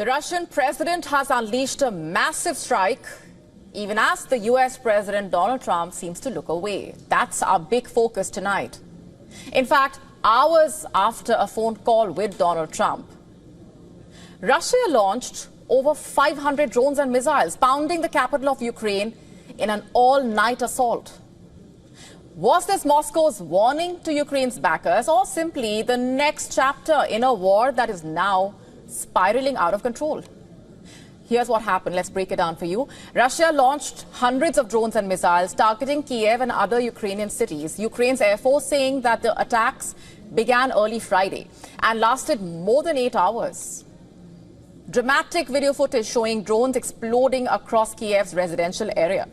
The Russian president has unleashed a massive strike, even as the US President Donald Trump seems to look away. That's our big focus tonight. In fact, hours after a phone call with Donald Trump, Russia launched over 500 drones and missiles, pounding the capital of Ukraine in an all-night assault. Was this Moscow's warning to Ukraine's backers, or simply the next chapter in a war that is now spiraling out of control? Here's what happened. Let's break it down for you. Russia launched hundreds of drones and missiles targeting Kiev and other Ukrainian cities. Ukraine's Air Force saying that the attacks began early Friday and lasted more than 8 hours. Dramatic video footage showing drones exploding across Kiev's residential area.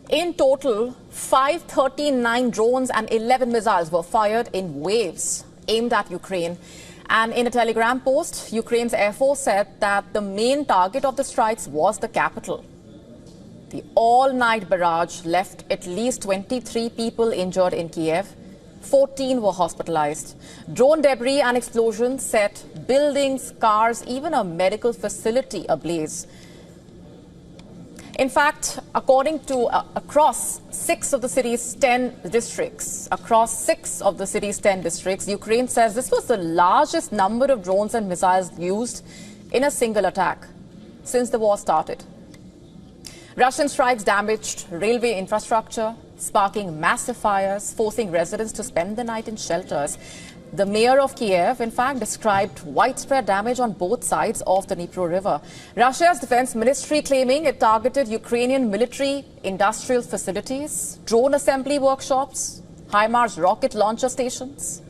In total, 539 drones and 11 missiles were fired in waves aimed at Ukraine. And in a telegram post, Ukraine's Air Force said that the main target of the strikes was the capital. The all-night barrage left at least 23 people injured in Kiev. 14 were hospitalized. Drone debris and explosions set buildings, cars, even a medical facility ablaze. In fact, according to across 6 of the city's 10 districts, Ukraine says this was the largest number of drones and missiles used in a single attack since the war started. Russian strikes damaged railway infrastructure, sparking massive fires, forcing residents to spend the night in shelters. The mayor of Kiev, in fact, described widespread damage on both sides of the Dnipro River. Russia's defense ministry claiming it targeted Ukrainian military industrial facilities, drone assembly workshops, HIMARS rocket launcher stations.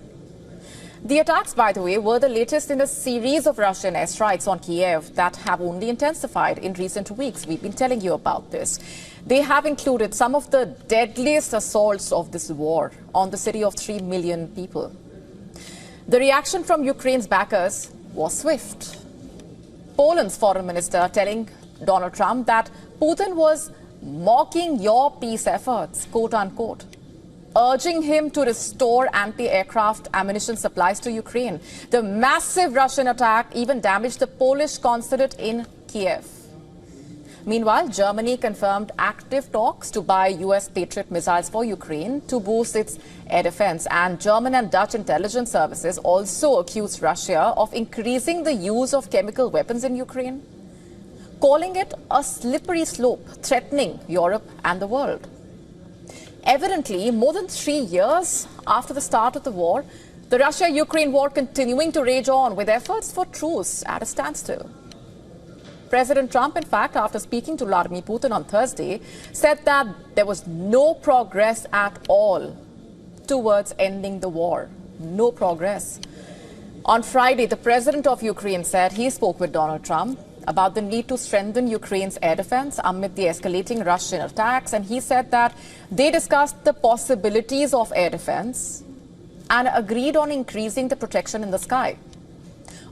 The attacks, by the way, were the latest in a series of Russian airstrikes on Kiev that have only intensified in recent weeks. We've been telling you about this. They have included some of the deadliest assaults of this war on the city of 3 million people. The reaction from Ukraine's backers was swift. Poland's foreign minister telling Donald Trump that Putin was mocking your peace efforts, quote unquote, urging him to restore anti-aircraft ammunition supplies to Ukraine. The massive Russian attack even damaged the Polish consulate in Kiev. Meanwhile, Germany confirmed active talks to buy US Patriot missiles for Ukraine to boost its air defense. And German and Dutch intelligence services also accused Russia of increasing the use of chemical weapons in Ukraine, calling it a slippery slope, threatening Europe and the world. Evidently, more than 3 years after the start of the war, the Russia-Ukraine war continuing to rage on with efforts for truce at a standstill. President Trump, in fact, after speaking to Vladimir Putin on Thursday, said that there was no progress at all towards ending the war. No progress. On Friday, the president of Ukraine said he spoke with Donald Trump about the need to strengthen Ukraine's air defense amid the escalating Russian attacks. And he said that they discussed the possibilities of air defense and agreed on increasing the protection in the sky.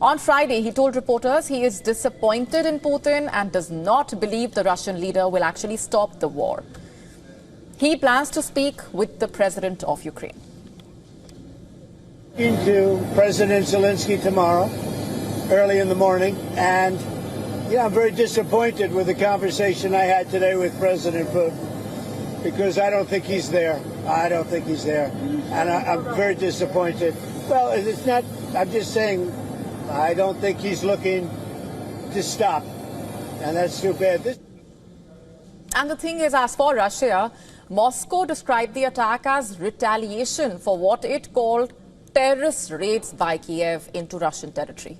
On Friday, he told reporters he is disappointed in Putin and does not believe the Russian leader will actually stop the war. He plans to speak with the president of Ukraine. To President Zelensky tomorrow, early in the morning, and I'm very disappointed with the conversation I had today with President Putin, because I don't think he's there. And I'm very disappointed. Well, it's not, I'm just saying, I don't think he's looking to stop, and that's too bad. And the thing is, as for Russia, Moscow described the attack as retaliation for what it called terrorist raids by Kiev into Russian territory.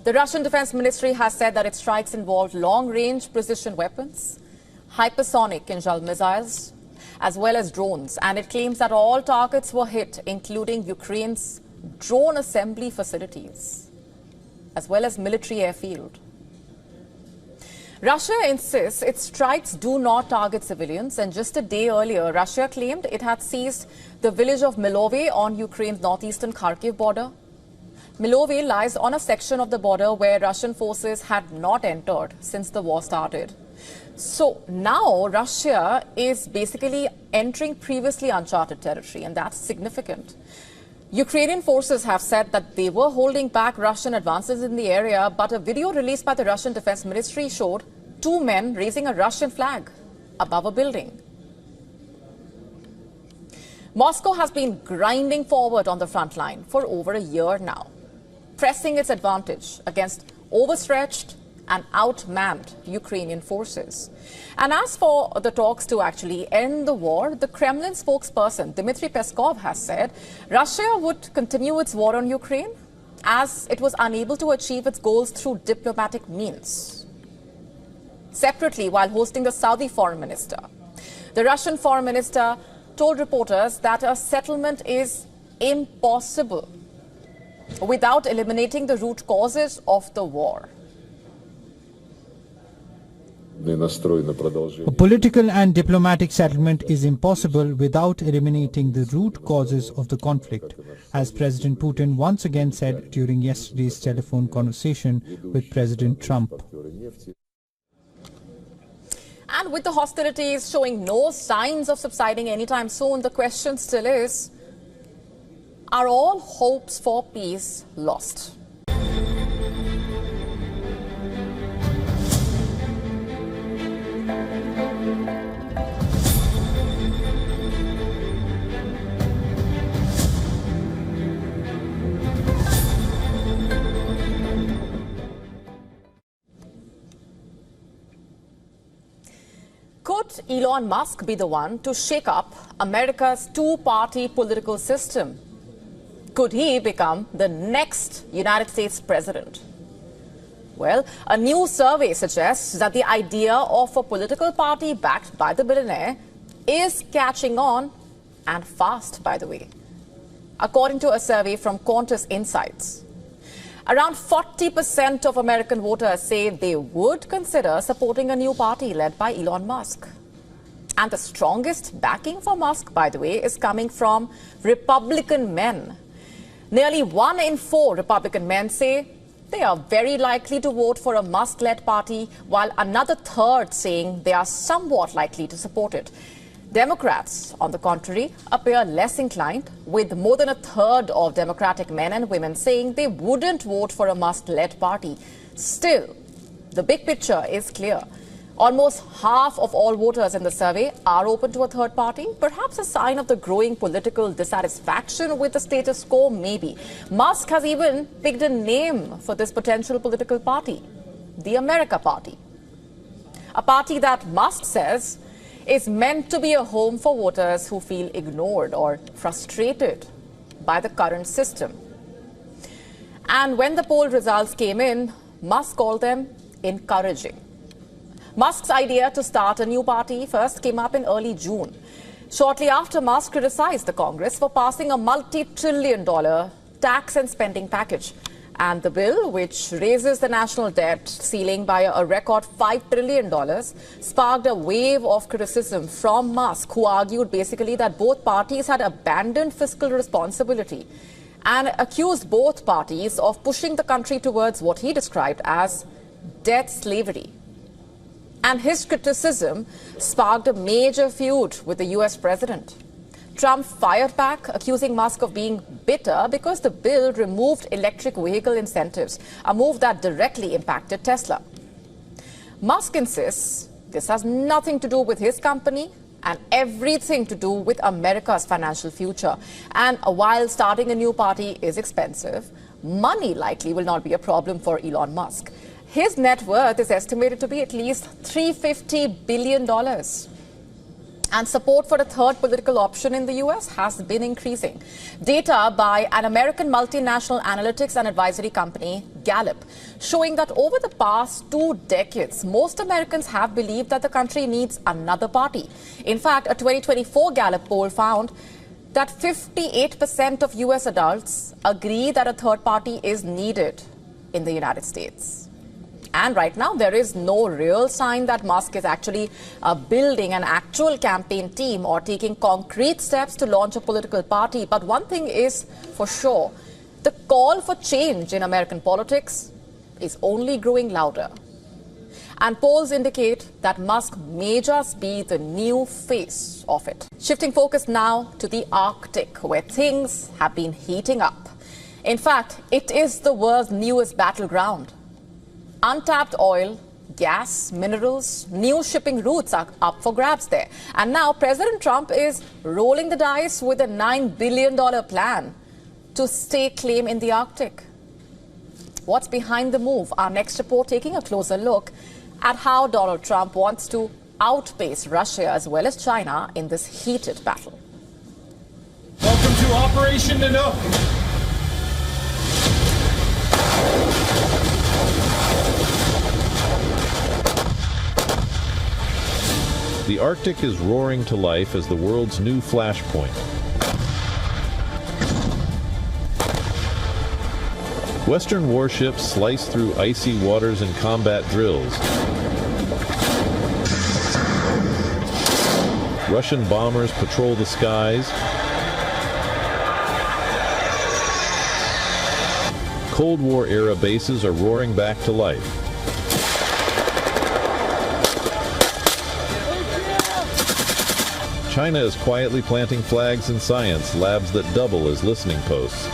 The Russian Defense Ministry has said that its strikes involved long-range precision weapons, hypersonic Kinzhal missiles, as well as drones. And it claims that all targets were hit, including Ukraine's drone assembly facilities, as well as military airfield. Russia insists its strikes do not target civilians, and just a day earlier, Russia claimed it had seized the village of Milove on Ukraine's northeastern Kharkiv border. Milove lies on a section of the border where Russian forces had not entered since the war started. So now Russia is basically entering previously uncharted territory, and that's significant. Ukrainian forces have said that they were holding back Russian advances in the area, but a video released by the Russian Defense Ministry showed two men raising a Russian flag above a building. Moscow has been grinding forward on the front line for over a year now, pressing its advantage against overstretched and outmanned Ukrainian forces. And as for the talks to actually end the war, the Kremlin spokesperson Dmitry Peskov has said Russia would continue its war on Ukraine as it was unable to achieve its goals through diplomatic means. Separately, while hosting the Saudi foreign minister, the Russian foreign minister told reporters that a settlement is impossible without eliminating the root causes of the war. A political and diplomatic settlement is impossible without eliminating the root causes of the conflict, as President Putin once again said during yesterday's telephone conversation with President Trump. And with the hostilities showing no signs of subsiding anytime soon, the question still is, are all hopes for peace lost? Could Elon Musk be the one to shake up America's two-party political system? Could he become the next United States president? Well, a new survey suggests that the idea of a political party backed by the billionaire is catching on, and fast, by the way. According to a survey from Qantas Insights, around 40% of American voters say they would consider supporting a new party led by Elon Musk. And the strongest backing for Musk, by the way, is coming from Republican men. Nearly 1 in 4 Republican men say they are very likely to vote for a Musk-led party, while another third saying they are somewhat likely to support it. Democrats, on the contrary, appear less inclined, with more than a third of Democratic men and women saying they wouldn't vote for a Musk-led party. Still, the big picture is clear. Almost half of all voters in the survey are open to a third party, perhaps a sign of the growing political dissatisfaction with the status quo, maybe. Musk has even picked a name for this potential political party, the America Party. A party that Musk says is meant to be a home for voters who feel ignored or frustrated by the current system. And when the poll results came in, Musk called them encouraging. Musk's idea to start a new party first came up in early June, shortly after Musk criticized the Congress for passing a multi-trillion-dollar tax and spending package. And the bill, which raises the national debt ceiling by a record $5 trillion, sparked a wave of criticism from Musk, who argued basically that both parties had abandoned fiscal responsibility and accused both parties of pushing the country towards what he described as debt slavery. And his criticism sparked a major feud with the US president. Trump fired back, accusing Musk of being bitter because the bill removed electric vehicle incentives, a move that directly impacted Tesla. Musk insists this has nothing to do with his company and everything to do with America's financial future. And while starting a new party is expensive, money likely will not be a problem for Elon Musk. His net worth is estimated to be at least $350 billion. And support for a third political option in the US has been increasing. Data by an American multinational analytics and advisory company, Gallup, showing that over the past 2 decades, most Americans have believed that the country needs another party. In fact, a 2024 Gallup poll found that 58% of US adults agree that a third party is needed in the United States. And right now, there is no real sign that Musk is actually building an actual campaign team or taking concrete steps to launch a political party. But one thing is for sure, the call for change in American politics is only growing louder. And polls indicate that Musk may just be the new face of it. Shifting focus now to the Arctic, where things have been heating up. In fact, it is the world's newest battleground. Untapped oil, gas, minerals, new shipping routes are up for grabs there. And now President Trump is rolling the dice with a $9 billion plan to stake claim in the Arctic. What's behind the move? Our next report taking a closer look at how Donald Trump wants to outpace Russia as well as China in this heated battle. Welcome to Operation Nanook. The Arctic is roaring to life as the world's new flashpoint. Western warships slice through icy waters in combat drills. Russian bombers patrol the skies. Cold War-era bases are roaring back to life. China is quietly planting flags in science labs that double as listening posts.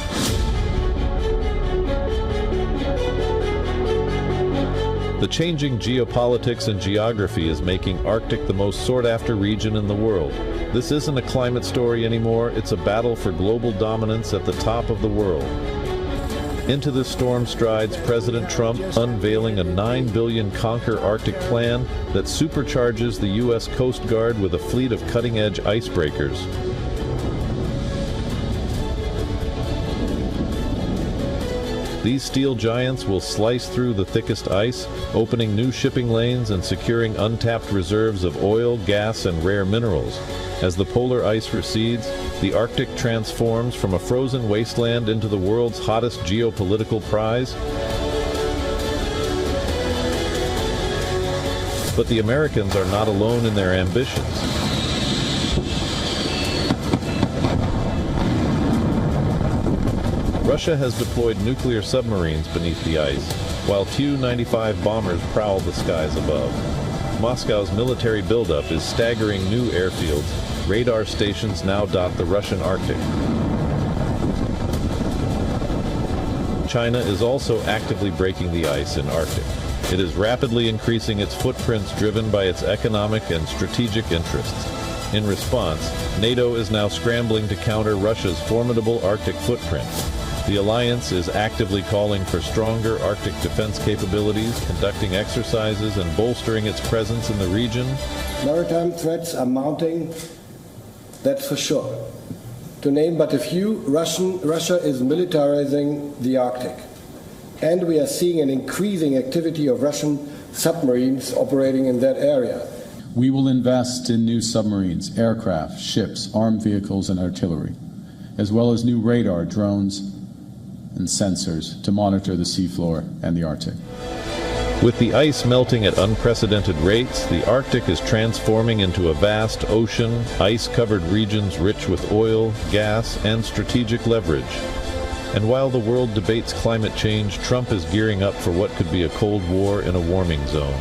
The changing geopolitics and geography is making Arctic the most sought-after region in the world. This isn't a climate story anymore, it's a battle for global dominance at the top of the world. Into this storm strides President Trump, unveiling a $9 billion Conquer Arctic plan that supercharges the U.S. Coast Guard with a fleet of cutting-edge icebreakers. These steel giants will slice through the thickest ice, opening new shipping lanes and securing untapped reserves of oil, gas, and rare minerals. As the polar ice recedes, the Arctic transforms from a frozen wasteland into the world's hottest geopolitical prize. But the Americans are not alone in their ambitions. Russia has deployed nuclear submarines beneath the ice, while Tu-95 bombers prowl the skies above. Moscow's military buildup is staggering new airfields. Radar stations now dot the Russian Arctic. China is also actively breaking the ice in Arctic. It is rapidly increasing its footprints driven by its economic and strategic interests. In response, NATO is now scrambling to counter Russia's formidable Arctic footprint. The alliance is actively calling for stronger Arctic defense capabilities, conducting exercises and bolstering its presence in the region. Maritime threats are mounting, that's for sure. To name but a few, Russia is militarizing the Arctic. And we are seeing an increasing activity of Russian submarines operating in that area. We will invest in new submarines, aircraft, ships, armed vehicles, and artillery, as well as new radar, drones, and sensors to monitor the seafloor and the Arctic. With the ice melting at unprecedented rates, the Arctic is transforming into a vast ocean, ice-covered regions rich with oil, gas, and strategic leverage. And while the world debates climate change, Trump is gearing up for what could be a Cold War in a warming zone.